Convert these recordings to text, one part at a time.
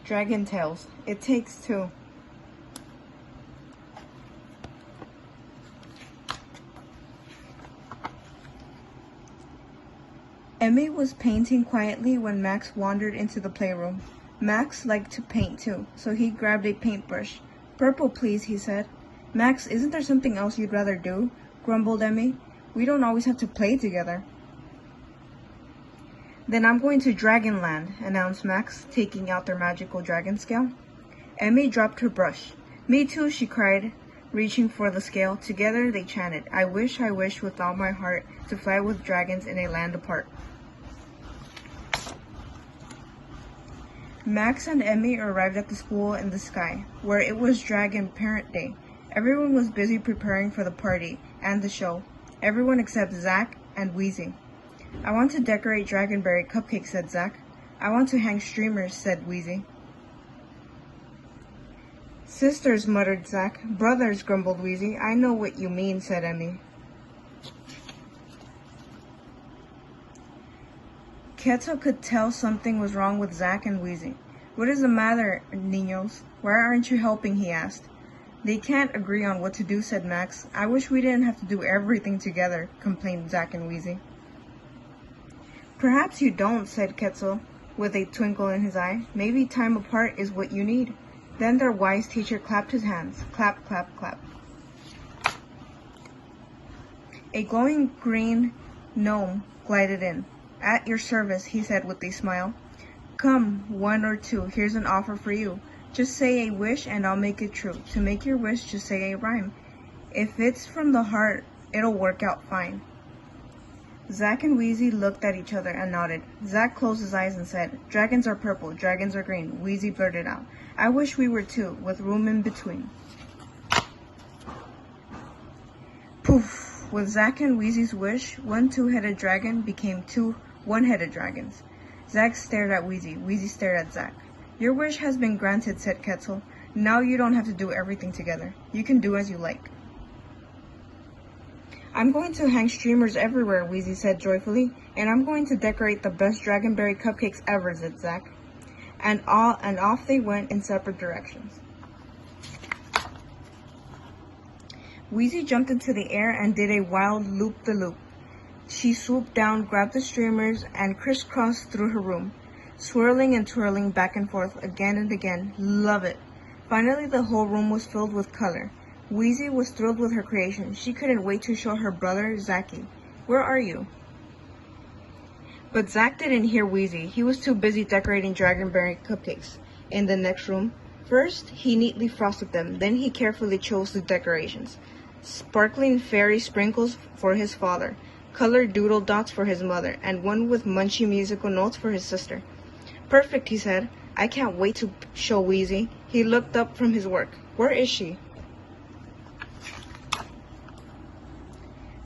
Dragon Tales. It Takes Two. Emmy was painting quietly when Max wandered into the playroom. Max liked to paint too, so he grabbed a paintbrush. "Purple, please," he said. "Max, isn't there something else you'd rather do?" grumbled Emmy. "We don't always have to play together." "Then I'm going to Dragonland," announced Max, taking out their magical dragon scale. Emmy dropped her brush. "Me too," she cried, reaching for the scale. Together they chanted, I wish with all my heart to fly with dragons in a land apart." Max and Emmy arrived at the school in the sky, where it was Dragon Parent Day. Everyone was busy preparing for the party and the show. Everyone except Zach and Wheezy. "I want to decorate Dragonberry cupcakes," said Zach. "I want to hang streamers," said Wheezy. "Sisters," muttered Zach. "Brothers," grumbled Wheezy. "I know what you mean," said Emmy. Quetzal could tell something was wrong with Zach and Wheezy. "What is the matter, niños? Why aren't you helping?" he asked. "They can't agree on what to do," said Max. "I wish we didn't have to do everything together," complained Zach and Wheezy. "Perhaps you don't," said Quetzal, with a twinkle in his eye. "Maybe time apart is what you need." Then their wise teacher clapped his hands. Clap, clap, clap. A glowing green gnome glided in. "At your service," he said with a smile. "Come, one or two, here's an offer for you. Just say a wish and I'll make it true. To make your wish, just say a rhyme. If it's from the heart, it'll work out fine." Zach and Wheezy looked at each other and nodded. Zach closed his eyes and said, "Dragons are purple, dragons are green." Wheezy blurted out, "I wish we were two, with room in between." Poof! With Zach and Wheezy's wish, one two-headed dragon became two one-headed dragons. Zach stared at Wheezy. Wheezy stared at Zach. "Your wish has been granted," said Quetzal. "Now you don't have to do everything together. You can do as you like." "I'm going to hang streamers everywhere," Wheezy said joyfully. "And I'm going to decorate the best Dragonberry cupcakes ever," said Zach. And off they went in separate directions. Wheezy jumped into the air and did a wild loop-the-loop. She swooped down, grabbed the streamers, and crisscrossed through her room, swirling and twirling back and forth again and again. Love it. Finally, the whole room was filled with color. Wheezy was thrilled with her creation. She couldn't wait to show her brother, Zachy. "Where are you?" But Zach didn't hear Wheezy. He was too busy decorating Dragonberry cupcakes. In the next room, first he neatly frosted them, then he carefully chose the decorations. Sparkling fairy sprinkles for his father, colored doodle dots for his mother, and one with munchy musical notes for his sister. "Perfect," he said. "I can't wait to show Wheezy." He looked up from his work. "Where is she?"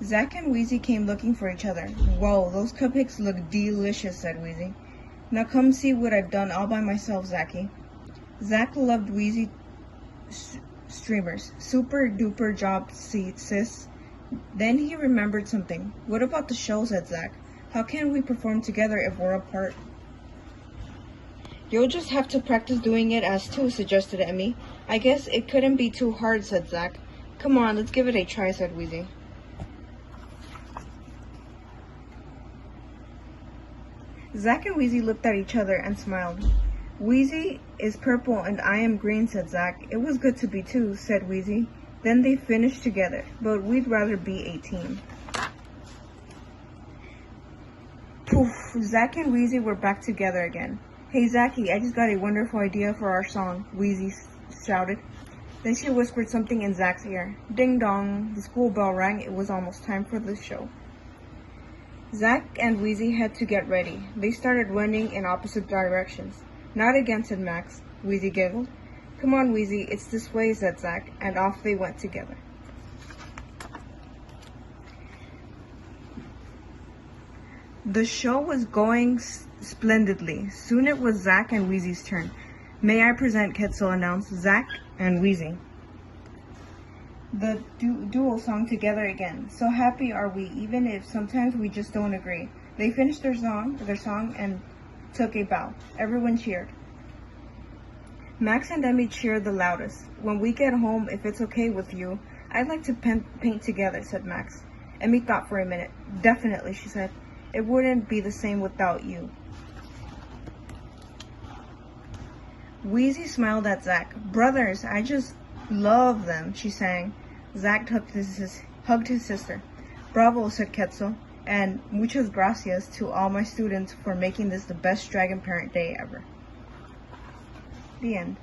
Zach and Wheezy came looking for each other. "Whoa, those cupcakes look delicious," said Wheezy. "Now come see what I've done all by myself, Zachy." Zach loved Wheezy streamers. "Super duper job, sis." Then he remembered something. "What about the show?" said Zach. "How can we perform together if we're apart?" "You'll just have to practice doing it as two," suggested Emmy. "I guess it couldn't be too hard," said Zach. "Come on, let's give it a try," said Wheezy. Zach and Wheezy looked at each other and smiled. "Wheezy is purple and I am green," said Zach. "It was good to be two," said Wheezy. Then they finished together, but we'd rather be a team. Poof! Zach and Wheezy were back together again. "Hey Zachy, I just got a wonderful idea for our song," Wheezy shouted. Then she whispered something in Zach's ear. Ding dong! The school bell rang. It was almost time for the show. Zach and Wheezy had to get ready. They started running in opposite directions. "Not again," said Max. Wheezy giggled. "Come on, Wheezy, it's this way," said Zach, and off they went together. The show was going splendidly. Soon it was Zach and Wheezy's turn. "May I present," Quetzal announced, "Zach and Wheezy." The duo sung together again. "So happy are we, even if sometimes we just don't agree." They finished their song and took a bow. Everyone cheered. Max and Demi cheered the loudest. When we get home, if it's okay with you, I'd like to paint together, said Max. Emmy thought for a minute. Definitely, she said. It wouldn't be the same without you. Wheezy smiled at Zach. Brothers, I just love them, she sang. Zach hugged his sister. Bravo, said Quetzal, and muchas gracias to all my students for making this the best Dragon Parent Day ever. The end.